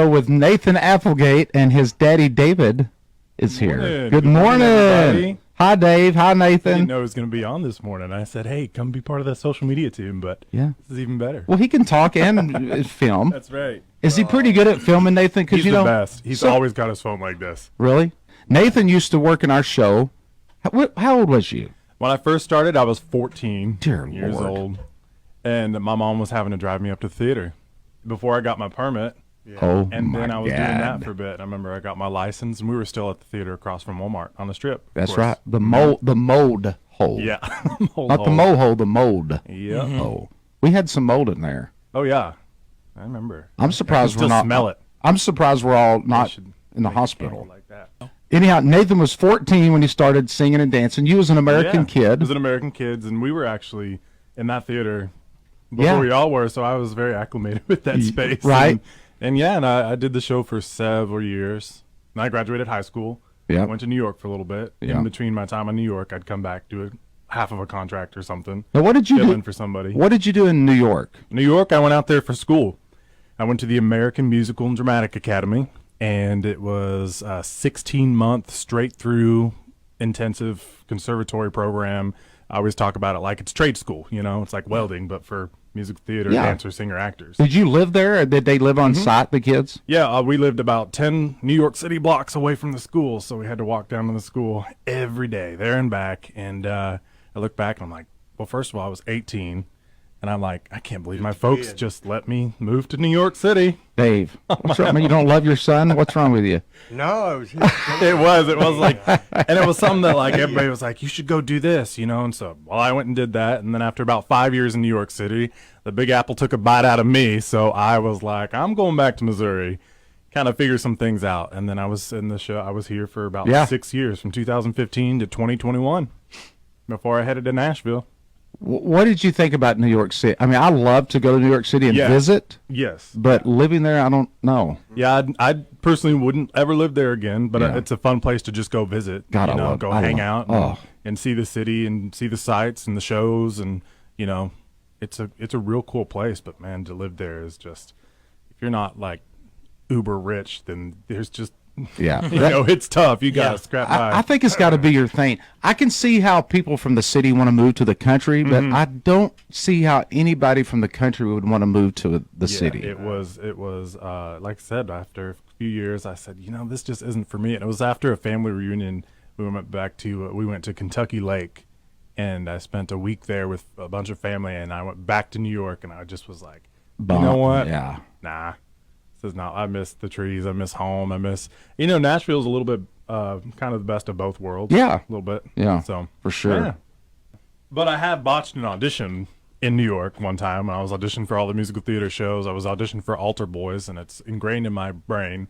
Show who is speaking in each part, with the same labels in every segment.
Speaker 1: With Nathan Applegate and his daddy David is here. Good morning.
Speaker 2: Everybody.
Speaker 1: Hi, Dave. Hi,
Speaker 2: I didn't
Speaker 1: Nathan.
Speaker 2: know it was going to be on this morning. I said, hey, come be part of that social media team, but
Speaker 1: Yeah.
Speaker 2: this is even better.
Speaker 1: Well, he can talk and film.
Speaker 2: That's right.
Speaker 1: Is he pretty good at filming, Nathan? Because
Speaker 2: He's
Speaker 1: you
Speaker 2: the
Speaker 1: know,
Speaker 2: best. He's always got his phone like this.
Speaker 1: really. Nathan used to work in our show. How old was you?
Speaker 2: When I first started, I was 14
Speaker 1: Dear
Speaker 2: years
Speaker 1: Lord.
Speaker 2: old, and my mom was having to drive me up to the theater before I got my permit.
Speaker 1: Oh,
Speaker 2: And
Speaker 1: my
Speaker 2: then I was doing
Speaker 1: God.
Speaker 2: that for a bit. I remember I got my license, and we were still at the theater across from Walmart on the Strip. of
Speaker 1: That's
Speaker 2: course.
Speaker 1: right. The mold hole.
Speaker 2: Yeah.
Speaker 1: Not the mold hole. The mold.
Speaker 2: Yeah.
Speaker 1: Oh, we had some mold in there.
Speaker 2: Oh yeah. I remember.
Speaker 1: I'm surprised
Speaker 2: I can
Speaker 1: we're
Speaker 2: still
Speaker 1: not.
Speaker 2: smell it.
Speaker 1: I'm surprised we're all not
Speaker 2: should
Speaker 1: in the
Speaker 2: make a
Speaker 1: hospital.
Speaker 2: candle like that.
Speaker 1: Anyhow, Nathan was 14 when he started singing and dancing. You was an American
Speaker 2: Yeah,
Speaker 1: kid.
Speaker 2: It was an American Kids, and we were actually in that theater before
Speaker 1: Yeah.
Speaker 2: we all were, so I was very acclimated with that space.
Speaker 1: right.
Speaker 2: And I did the show for several years. And I graduated high school.
Speaker 1: Yeah.
Speaker 2: Went to New York for a little bit.
Speaker 1: Yeah.
Speaker 2: In between my time in New York, I'd come back, do half of a contract or something.
Speaker 1: Now, what did you
Speaker 2: Fill in
Speaker 1: do?
Speaker 2: for somebody.
Speaker 1: What did you do in New York?
Speaker 2: New York, I went out there for school. I went to the American Musical and Dramatic Academy, and it was a 16-month straight-through intensive conservatory program. I always talk about it like it's trade school, It's like welding, but for musical theater,
Speaker 1: Yeah.
Speaker 2: dancer, singer, actors.
Speaker 1: Did you live there, or did they live on site, the kids?
Speaker 2: Yeah, we lived about 10 New York City blocks away from the school, so we had to walk down to the school every day, there and back. And I look back, and I'm like, well, first of all, I was 18. And I'm like, I can't believe my folks just let me move to New York City.
Speaker 1: Dave, what's wrong? You don't love your son? What's wrong with you?
Speaker 3: No, it was
Speaker 2: It was like, and it was something that like everybody was like, you should go do this, And so, well, I went and did that. And then after about 5 years in New York City, the Big Apple took a bite out of me. So I was like, I'm going back to Missouri, kind of figure some things out. And then I was in the show. I was here for about 6 years, from 2015 to 2021, before I headed to Nashville.
Speaker 1: What did you think about New York City? I mean, I love to go to New York City and visit,
Speaker 2: Yes.
Speaker 1: but living there, I don't know.
Speaker 2: Yeah, I personally wouldn't ever live there again, but
Speaker 1: Yeah.
Speaker 2: it's a fun place to just go visit.
Speaker 1: God, I
Speaker 2: hang
Speaker 1: love-
Speaker 2: out and see the city and see the sights and the shows, and it's a real cool place. But man, to live there is just, if you're not like uber rich, then there's just
Speaker 1: Yeah.
Speaker 2: it's tough. You gotta scrap by.
Speaker 1: I think it's got to be your thing. I can see how people from the city want to move to the country, but I don't see how anybody from the country would want to move to the city.
Speaker 2: It was like I said, after a few years, I said, this just isn't for me. And it was after a family reunion. We went to Kentucky Lake, and I spent a week there with a bunch of family, and I went back to New York, and I just was like, you know what?
Speaker 1: Yeah.
Speaker 2: Nah. This is not. I miss the trees. I miss home. I miss, Nashville's a little bit kind of the best of both worlds.
Speaker 1: Yeah.
Speaker 2: A little bit.
Speaker 1: Yeah.
Speaker 2: So
Speaker 1: For sure.
Speaker 2: yeah. But I have botched an audition in New York one time when I was auditioning for all the musical theater shows. I was auditioning for Altar Boys, and it's ingrained in my brain.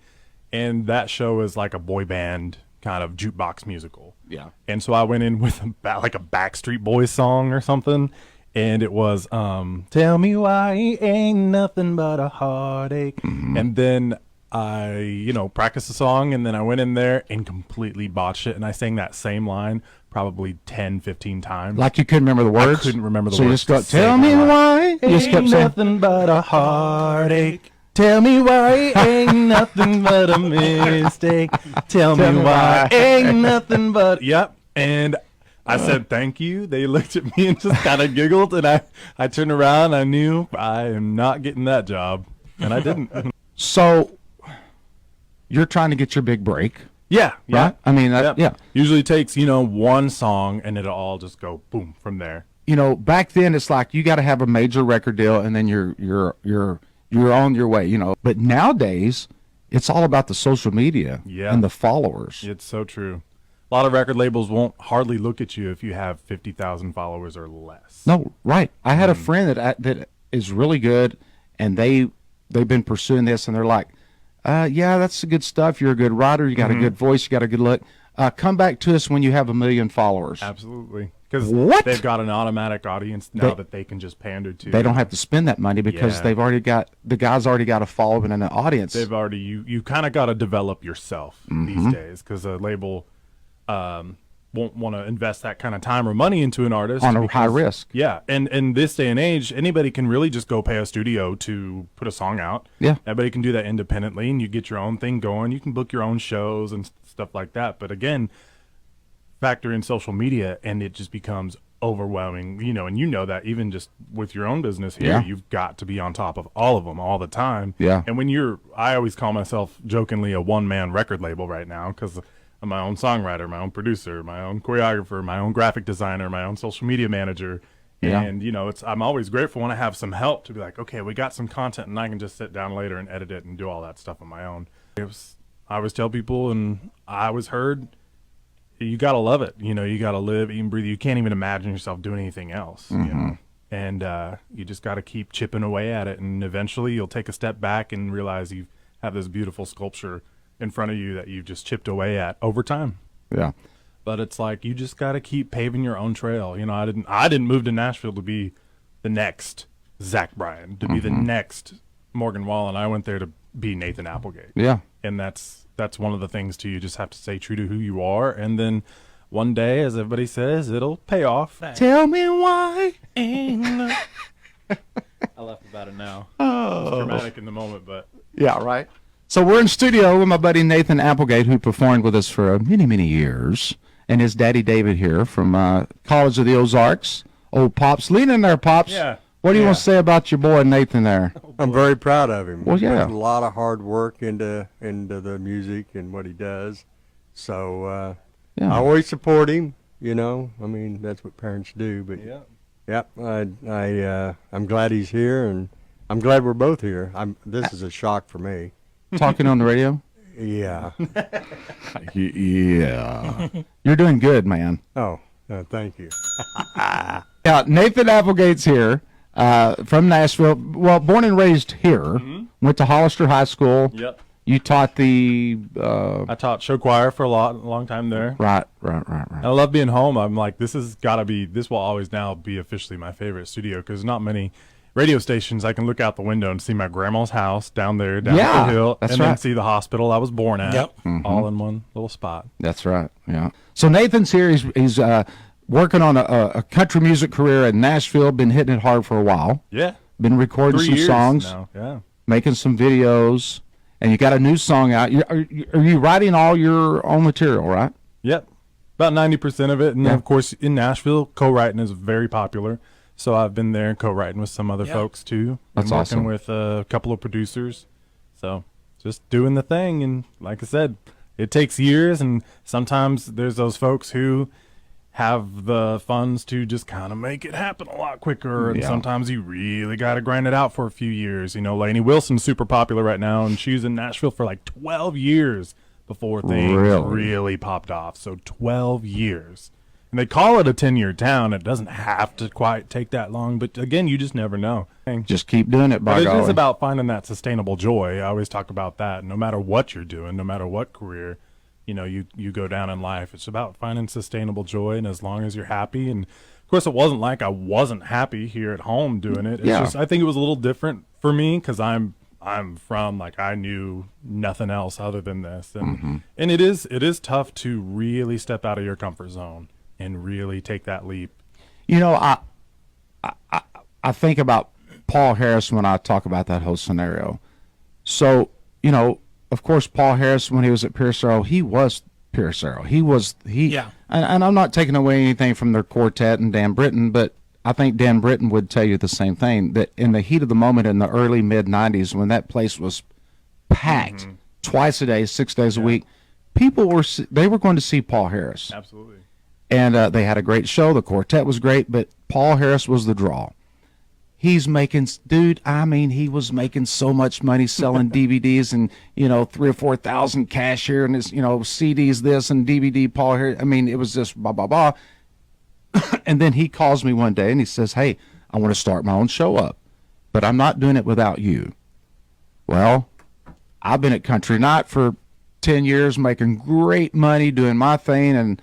Speaker 2: And that show is like a boy band kind of jukebox musical.
Speaker 1: Yeah.
Speaker 2: And so I went in with like a Backstreet Boys song or something. And it was, tell me why it ain't nothing but a heartache. And then I, practiced the song, and then I went in there and completely botched it. And I sang that same line probably 10, 15 times.
Speaker 1: Like you couldn't remember the words?
Speaker 2: I couldn't remember the
Speaker 1: so
Speaker 2: words.
Speaker 1: So you just go, tell me why. You just kept
Speaker 2: Ain't
Speaker 1: saying,
Speaker 2: nothing but a heartache. Tell me why it ain't nothing but a mistake. Tell me why ain't nothing but... Yep. And I said, thank you. They looked at me and just kind of giggled, and I turned around. I knew I am not getting that job, and I didn't.
Speaker 1: So you're trying to get your big break,
Speaker 2: Yeah.
Speaker 1: right? I mean, yeah.
Speaker 2: Usually takes, one song, and it'll all just go boom from there.
Speaker 1: Back then it's like you got to have a major record deal, and then you're on your way. But nowadays it's all about the social media and the followers.
Speaker 2: It's so true. A lot of record labels won't hardly look at you if you have 50,000 followers or less.
Speaker 1: No, right. I had a friend that is really good, and they've been pursuing this, and they're like, yeah, that's the good stuff. You're a good writer. You got a good voice. You got a good look. Come back to us when you have 1 million followers.
Speaker 2: Absolutely. Because
Speaker 1: What?
Speaker 2: they've got an automatic audience now that they can just pander to.
Speaker 1: They don't have to spend that money because
Speaker 2: Yeah.
Speaker 1: they've already got the guy's already got a following and an audience.
Speaker 2: They've already you kind of got to develop yourself these days, because a label won't want to invest that kind of time or money into an artist
Speaker 1: On a high risk.
Speaker 2: Yeah, and in this day and age, anybody can really just go pay a studio to put a song out.
Speaker 1: Yeah.
Speaker 2: Everybody can do that independently, and you get your own thing going. You can book your own shows and stuff like that. But again, factor in social media, and it just becomes overwhelming. And you know that even just with your own business here,
Speaker 1: Yeah.
Speaker 2: you've got to be on top of all of them all the time.
Speaker 1: Yeah.
Speaker 2: And I always call myself jokingly a one-man record label right now because I'm my own songwriter, my own producer, my own choreographer, my own graphic designer, my own social media manager.
Speaker 1: Yeah.
Speaker 2: And, I'm always grateful when I have some help to be like, okay, we got some content and I can just sit down later and edit it and do all that stuff on my own. I always tell people, and I always heard, you got to love it. You got to live, eat, and breathe. You can't even imagine yourself doing anything else. And you just got to keep chipping away at it. And eventually you'll take a step back and realize you have this beautiful sculpture in front of you that you've just chipped away at over time.
Speaker 1: Yeah.
Speaker 2: But it's like you just got to keep paving your own trail. I didn't move to Nashville to be the next Zach Bryan, to be the next Morgan Wallen. I went there to be Nathan Applegate.
Speaker 1: Yeah.
Speaker 2: And that's one of the things too. You just have to stay true to who you are, and then one day, as everybody says, it'll pay off.
Speaker 1: Tell me why.
Speaker 2: I laugh about it now.
Speaker 1: Oh.
Speaker 2: It's dramatic in the moment, but
Speaker 1: Yeah, right. So we're in studio with my buddy Nathan Applegate, who performed with us for many, many years, and his daddy David here from College of the Ozarks. Old Pops. Lean in there, Pops.
Speaker 2: Yeah.
Speaker 1: What do you
Speaker 2: Yeah.
Speaker 1: want to say about your boy Nathan there?
Speaker 3: I'm very proud of him.
Speaker 1: Well,
Speaker 3: He
Speaker 1: yeah.
Speaker 3: puts a lot of hard work into the music and what he does. So
Speaker 1: Yeah.
Speaker 3: I always support him. I mean, that's what parents do. But I'm glad he's here, and I'm glad we're both here. This is a shock for me.
Speaker 1: Talking on the radio?
Speaker 3: Yeah.
Speaker 1: Yeah. You're doing good, man.
Speaker 3: Oh, thank you.
Speaker 1: Yeah, Nathan Applegate's here from Nashville. Well, born and raised here. Went to Hollister High School.
Speaker 2: Yep.
Speaker 1: You taught the...
Speaker 2: I taught show choir for a long time there.
Speaker 1: Right.
Speaker 2: And I love being home. I'm like, this will always now be officially my favorite studio because not many radio stations I can look out the window and see my grandma's house down there, down
Speaker 1: Yeah,
Speaker 2: the hill,
Speaker 1: that's
Speaker 2: and then
Speaker 1: right.
Speaker 2: see the hospital I was born at,
Speaker 4: Yep.
Speaker 2: all in one little spot.
Speaker 1: That's right. Yeah. So Nathan's here. He's working on a country music career in Nashville. Been hitting it hard for a while.
Speaker 2: Yeah.
Speaker 1: Been recording
Speaker 2: 3
Speaker 1: some
Speaker 2: years
Speaker 1: songs,
Speaker 2: now. Yeah.
Speaker 1: making some videos, and you got a new song out. Are you writing all your own material, right?
Speaker 2: Yep. About 90% of it. And then,
Speaker 1: Yeah.
Speaker 2: of course, in Nashville, co-writing is very popular. So I've been there co-writing with some other
Speaker 4: Yeah.
Speaker 2: folks, too.
Speaker 1: That's
Speaker 2: I'm working
Speaker 1: awesome.
Speaker 2: with a couple of producers. So just doing the thing. And like I said, it takes years. And sometimes there's those folks who have the funds to just kind of make it happen a lot quicker. And
Speaker 1: Yeah.
Speaker 2: sometimes you really got to grind it out for a few years. Lainey Wilson's super popular right now, and she's in Nashville for like 12 years before things really popped off. So 12 years. And they call it a 10-year town. It doesn't have to quite take that long. But again, you just never know.
Speaker 1: Just keep doing it, by
Speaker 2: But it
Speaker 1: golly.
Speaker 2: is about finding that sustainable joy. I always talk about that. No matter what you're doing, no matter what career, you go down in life. It's about finding sustainable joy, and as long as you're happy. And of course, it wasn't like I wasn't happy here at home doing it. It's
Speaker 1: Yeah.
Speaker 2: just I think it was a little different for me because I'm from I knew nothing else other than this, and and it is tough to really step out of your comfort zone and really take that leap.
Speaker 1: I think about Paul Harris when I talk about that whole scenario. So, of course, Paul Harris, when he was at Pierce Arrow, he was Pierce Arrow.
Speaker 4: Yeah.
Speaker 1: And I'm not taking away anything from their quartet and Dan Britton, but I think Dan Britton would tell you the same thing, that in the heat of the moment in the early mid-'90s, when that place was packed twice a day, 6 days a week, people were going to see Paul Harris.
Speaker 2: Absolutely.
Speaker 1: And they had a great show. The quartet was great, but Paul Harris was the draw. He was making so much money selling DVDs and, 3,000 or 4,000 cash here and his, CDs this and DVD Paul Harris. I mean, it was just blah, blah, blah. And then he calls me one day and he says, hey, I want to start my own show up, but I'm not doing it without you. Well, I've been at Country Night for 10 years, making great money, doing my thing, and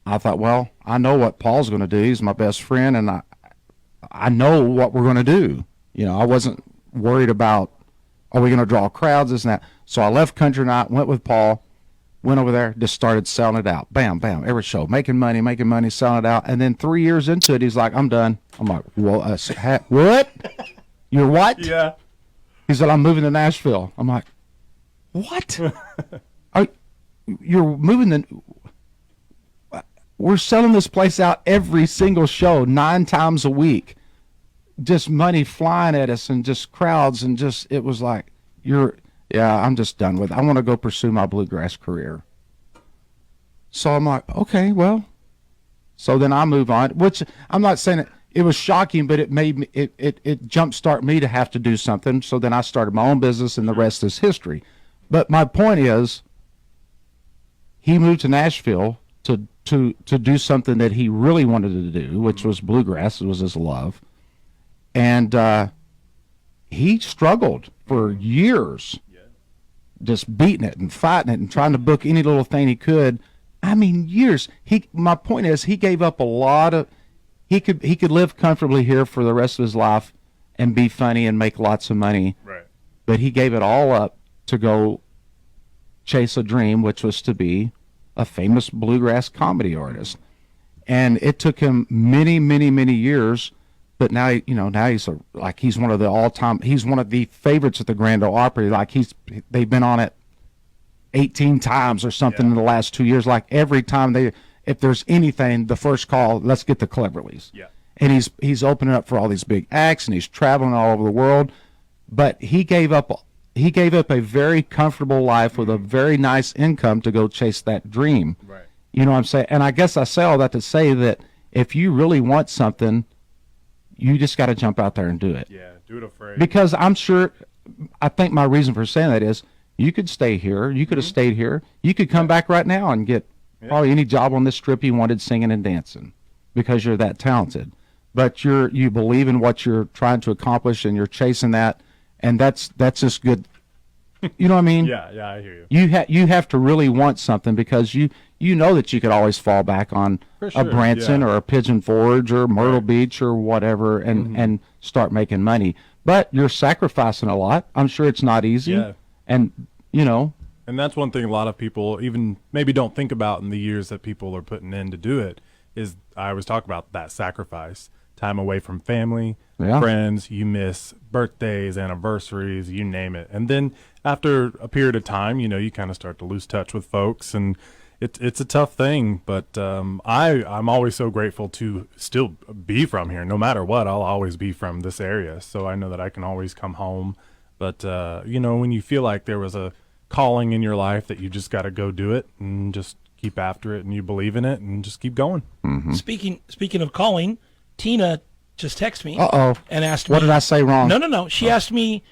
Speaker 1: I thought, well, I know what Paul's going to do. He's my best friend, and I know what we're going to do. I wasn't worried about, are we going to draw crowds, this and that. So I left Country Night, went with Paul, Went over there, just started selling it out. Bam, bam, every show, making money, selling it out. And then 3 years into it, he's like, I'm done. I'm like, well, what? You're what?
Speaker 2: Yeah.
Speaker 1: He said, I'm moving to Nashville. I'm like, what? You're moving we're selling this place out every single show 9 times a week. Just money flying at us and just crowds and just, it was like, I'm just done with it. I want to go pursue my bluegrass career. So I'm like, okay, well. So then I move on, which I'm not saying it was shocking, but it made me, it jumpstart me to have to do something. So then I started my own business and the rest is history. But my point is, he moved to Nashville to do something that he really wanted to do, which was bluegrass. It was his love. And he struggled for years, just beating it and fighting it and trying to book any little thing he could. I mean, years. My point is, he gave up a lot of. He could live comfortably here for the rest of his life and be funny and make lots of money.
Speaker 2: Right.
Speaker 1: But he gave it all up to go chase a dream, which was to be a famous bluegrass comedy artist. And it took him many, many, many years. But now, he's one of the all-time. He's one of the favorites at the Grand Ole Opry. Like they've been on it 18 times or something in the last 2 years. Like every time if there's anything, the first call, let's get the Cleverleys.
Speaker 2: Yeah.
Speaker 1: And he's opening up for all these big acts, and he's traveling all over the world. But he gave up a very comfortable life with a very nice income to go chase that dream.
Speaker 2: Right.
Speaker 1: You know what I'm saying? And I guess I say all that to say that if you really want something, you just got to jump out there and do it.
Speaker 2: Yeah, do it afraid.
Speaker 1: Because I think my reason for saying that is you could stay here. You could have stayed here. You could come back right now and get probably any job on this strip you wanted singing and dancing because you're that talented. But you believe in what you're trying to accomplish and you're chasing that, and that's just good. You know what I mean?
Speaker 2: Yeah, I hear you.
Speaker 1: You have to really want something because you know that you could always fall back on a Branson or a Pigeon Forge or Myrtle Beach or whatever and start making money. But you're sacrificing a lot. I'm sure it's not easy.
Speaker 2: Yeah.
Speaker 1: And,
Speaker 2: And that's one thing a lot of people even maybe don't think about in the years that people are putting in to do it is I always talk about that sacrifice. Time away from family, friends, you miss birthdays, anniversaries, you name it. And then after a period of time, you kind of start to lose touch with folks, and it's a tough thing. But I'm always so grateful to still be from here. No matter what, I'll always be from this area. So I know that I can always come home. But, when you feel like there was a calling in your life that you just got to go do it and just keep after it and you believe in it and just keep going.
Speaker 4: Mm-hmm. Speaking of calling, Tina just texted me and asked me.
Speaker 1: What did I say wrong?
Speaker 4: No. She asked me,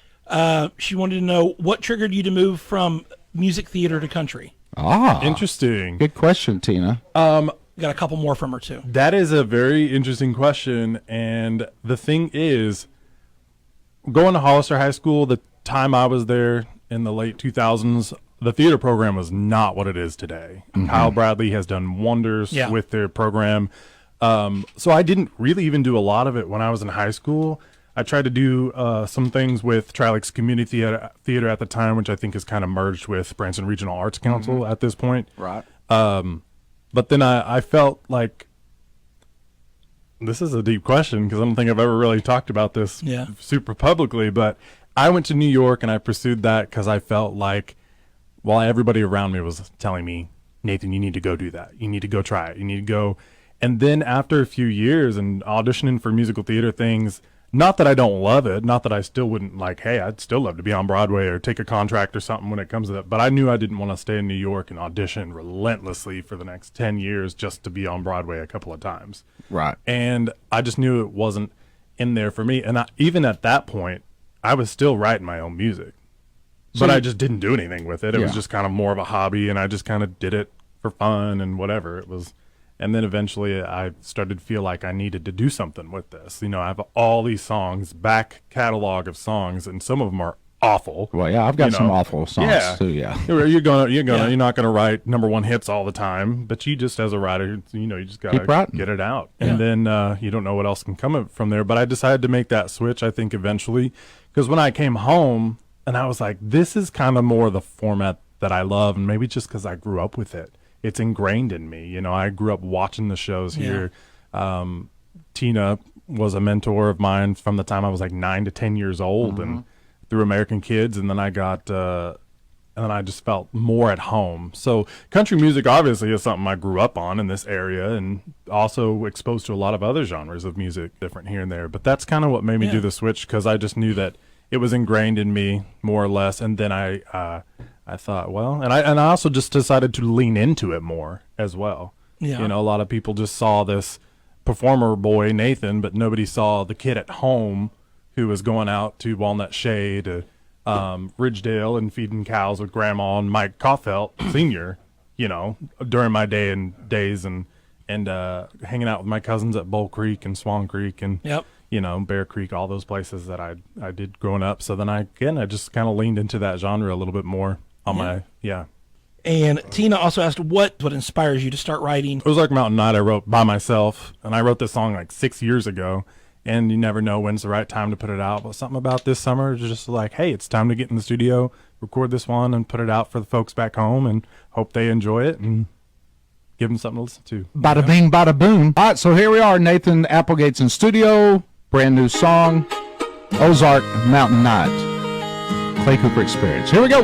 Speaker 4: she wanted to know what triggered you to move from music theater to country.
Speaker 2: Interesting.
Speaker 1: Good question, Tina.
Speaker 4: Got a couple more from her, too.
Speaker 2: That is a very interesting question. And the thing is, going to Hollister High School, the time I was there in the late 2000s, the theater program was not what it is today. Mm-hmm. Kyle Bradley has done wonders with their program. So I didn't really even do a lot of it when I was in high school. I tried to do some things with Tri-Lakes Community Theater at the time, which I think is kind of merged with Branson Regional Arts Council at this point.
Speaker 1: Right.
Speaker 2: But then I felt like, this is a deep question because I don't think I've ever really talked about this super publicly, but I went to New York and I pursued that because I felt like, while everybody around me was telling me, Nathan, you need to go do that. You need to go try it. You need to go. And then after a few years and auditioning for musical theater things, not that I don't love it, not that I still wouldn't hey, I'd still love to be on Broadway or take a contract or something when it comes to that. But I knew I didn't want to stay in New York and audition relentlessly for the next 10 years just to be on Broadway a couple of times.
Speaker 1: Right.
Speaker 2: And I just knew it wasn't in there for me. And even at that point, I was still writing my own music. But I just didn't do anything with it. It was just kind of more of a hobby, and I just kind of did it for fun and whatever it was. And then eventually I started to feel like I needed to do something with this. I have all these songs, back catalog of songs, and some of them are awful.
Speaker 1: Well, yeah, I've got some awful songs too. Yeah,
Speaker 2: you're not gonna write number one hits all the time, but you just as a writer, you just gotta get it out, and then you don't know what else can come from there. But I decided to make that switch. I think eventually, because when I came home. And I was like, this is kind of more the format that I love, and maybe just because I grew up with it. It's ingrained in me. You know, I grew up watching the shows here. Tina was a mentor of mine from the time I was like 9 to 10 years old, and through American Kids, and then I got and then I just felt more at home. So country music obviously is something I grew up on in this area, and also exposed to a lot of other genres of music, different here and there. But that's kind of what made me do the switch, because I just knew that it was ingrained in me more or less. And then I thought, well, and I also just decided to lean into it more as well.
Speaker 4: Yeah.
Speaker 2: You know, a lot of people just saw this performer boy, Nathan, but nobody saw the kid at home who was going out to Walnut Shade, Ridgedale, and feeding cows with Grandma and Mike Caulfield Sr., you know, during my days and hanging out with my cousins at Bull Creek and Swan Creek and, you know, Bear Creek, all those places that I did growing up. So then I just kind of leaned into that genre a little bit more on
Speaker 4: And Tina also asked what inspires you to start writing.
Speaker 2: Ozark Mountain Night I wrote by myself, and I wrote this song like 6 years ago. And you never know when's the right time to put it out. But something about this summer is just like, hey, it's time to get in the studio, record this one, and put it out for the folks back home, and hope they enjoy it and give them something to listen to.
Speaker 1: Bada bing, bada boom. All right, so here we are. Nathan Applegate's in studio. Brand new song, Ozark Mountain Night. Clay Cooper Experience. Here we go.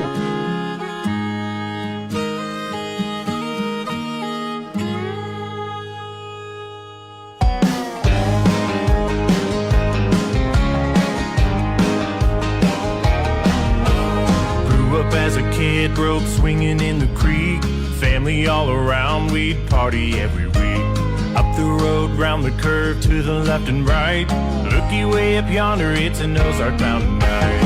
Speaker 5: As a kid, grew up swinging in the creek. Family all around, we'd party every week. Up the road, round the curve, to the left and right. Looky way up yonder, it's an Ozark Mountain Night.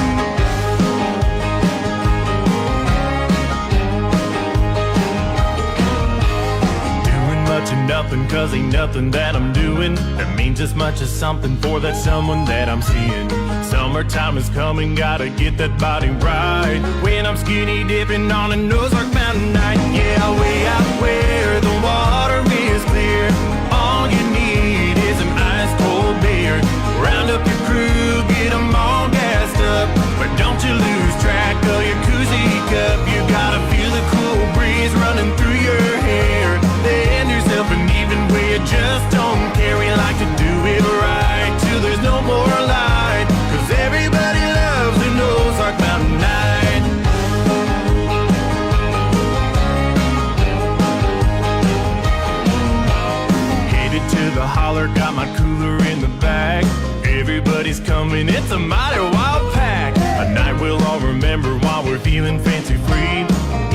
Speaker 5: Doing much of nothing, cause ain't nothing that I'm doing that means as much as something for that someone that I'm seeing. Summertime is coming, gotta get that body right. When I'm skinny dipping on an Ozark Mountain Night. Yeah, way out where the water is clear. All you need is an ice cold beer. Round up your crew, get them all gassed up. But don't you lose track of your koozie cup. You gotta feel the cool breeze running through your hair. Then yourself an even where you just don't care. We like to do it right till there's no more light. Everybody loves an Ozark Mountain Night. Headed to the holler, got my cooler in the back. Everybody's coming, it's a mighty wild pack. A night we'll all remember while we're feeling fancy free.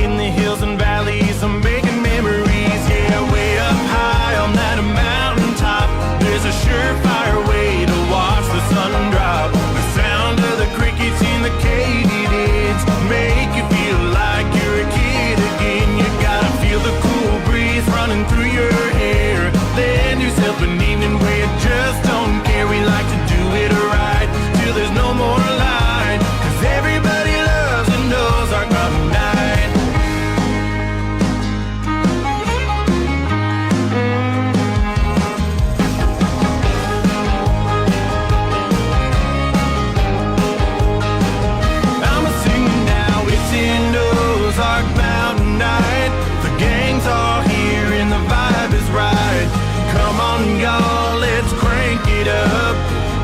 Speaker 5: In the hills and valleys, I'm making memories. Yeah, way up high on that mountain top, there's a surefire way to watch the sun drop. Sound of the crickets in the katydids make you feel like you're a kid again. You gotta feel the cool breeze running through your hair. Lend yourself an evening where you just don't care. We like to do it right till there's no more light. Cause everybody loves an Ozark Mountain Night. Y'all, let's crank it up.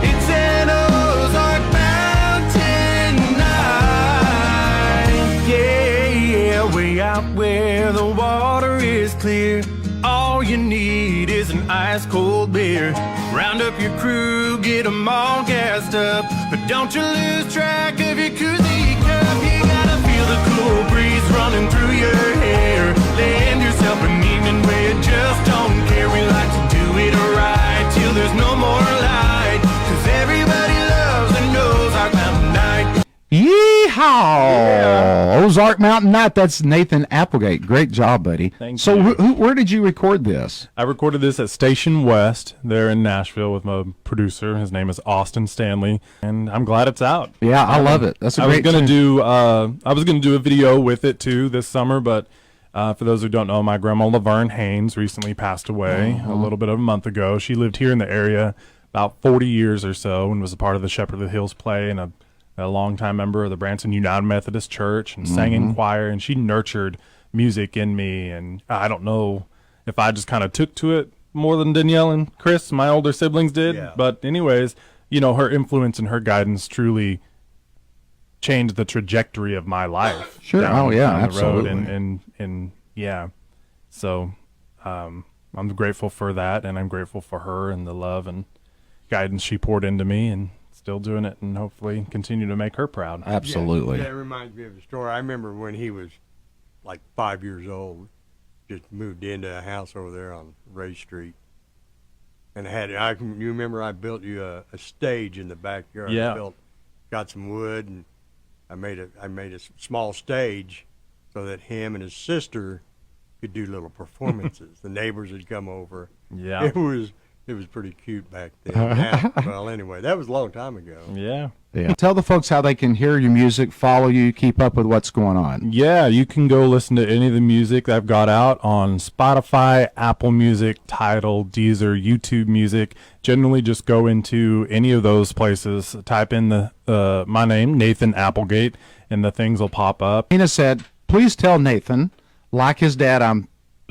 Speaker 5: It's an Ozark Mountain Night. Yeah, way out where the water is clear. All you need is an ice cold beer. Round up your crew, get them all gassed up. But don't you lose track of your koozie cup. You gotta feel the cool breeze running through your hair. Lend yourself an evening where you just don't care. We like to do it right till there's no more light. Cause everybody loves and knows Ozark Mountain Night.
Speaker 1: Yeehaw! Yeah. Ozark Mountain Night. That's Nathan Applegate. Great job, buddy.
Speaker 2: Thank
Speaker 1: so
Speaker 2: you.
Speaker 1: Where did you record this?
Speaker 2: I recorded this at Station West there in Nashville with my producer. His name is Austin Stanley, and I'm glad it's out.
Speaker 1: Yeah, I love it. That's a great
Speaker 2: I was gonna do a video with it too this summer, but for those who don't know, my grandma Laverne Haynes recently passed away a little bit of a month ago. She lived here in the area about 40 years or so and was a part of the Shepherd of the Hills play and a a longtime member of the Branson United Methodist Church and sang in choir, and she nurtured music in me. And I don't know if I just kind of took to it more than Danielle and Chris, my older siblings, did.
Speaker 3: Yeah.
Speaker 2: But anyways, you know, her influence and her guidance truly changed the trajectory of my life.
Speaker 1: Sure.
Speaker 2: down
Speaker 1: Yeah,
Speaker 2: the road.
Speaker 1: absolutely.
Speaker 2: And yeah, so I'm grateful for that, and I'm grateful for her and the love and guidance she poured into me, and still doing it, and hopefully continue to make her proud.
Speaker 1: Absolutely.
Speaker 3: Yeah, it reminds me of a story. I remember when he was like 5 years old, just moved into a house over there on Ray Street. And you remember I built you a stage in the backyard.
Speaker 2: Yeah.
Speaker 3: Got some wood, and I made a small stage so that him and his sister could do little performances. The neighbors would come over.
Speaker 2: Yeah.
Speaker 3: It was pretty cute back then. Now, well, anyway, that was a long time ago.
Speaker 2: Yeah.
Speaker 1: Yeah. Tell the folks how they can hear your music, follow you, keep up with what's going on.
Speaker 2: Yeah, you can go listen to any of the music that I've got out on Spotify, Apple Music, Tidal, Deezer, YouTube Music. Generally, just go into any of those places, type in my name, Nathan Applegate, and the things will pop up.
Speaker 1: Nina said, please tell Nathan, like his dad,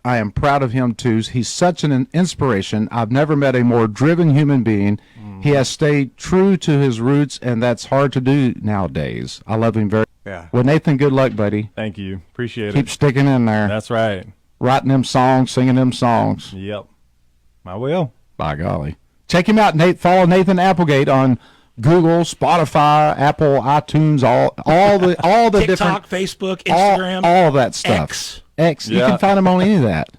Speaker 1: I am proud of him too. He's such an inspiration. I've never met a more driven human being. He has stayed true to his roots, and that's hard to do nowadays. I love him very.
Speaker 3: Yeah.
Speaker 1: Well, Nathan, good luck, buddy.
Speaker 2: Thank you. Appreciate
Speaker 1: Keep
Speaker 2: it.
Speaker 1: sticking in there,
Speaker 2: That's right.
Speaker 1: writing them songs, singing them songs.
Speaker 2: Yep. I will.
Speaker 1: By golly, check him out. Follow Nathan Applegate on Google, Spotify, Apple, iTunes, all the
Speaker 4: TikTok,
Speaker 1: different
Speaker 4: Facebook, Instagram,
Speaker 1: all of that stuff.
Speaker 4: X.
Speaker 1: X. You
Speaker 2: Yeah.
Speaker 1: can find him on any of that.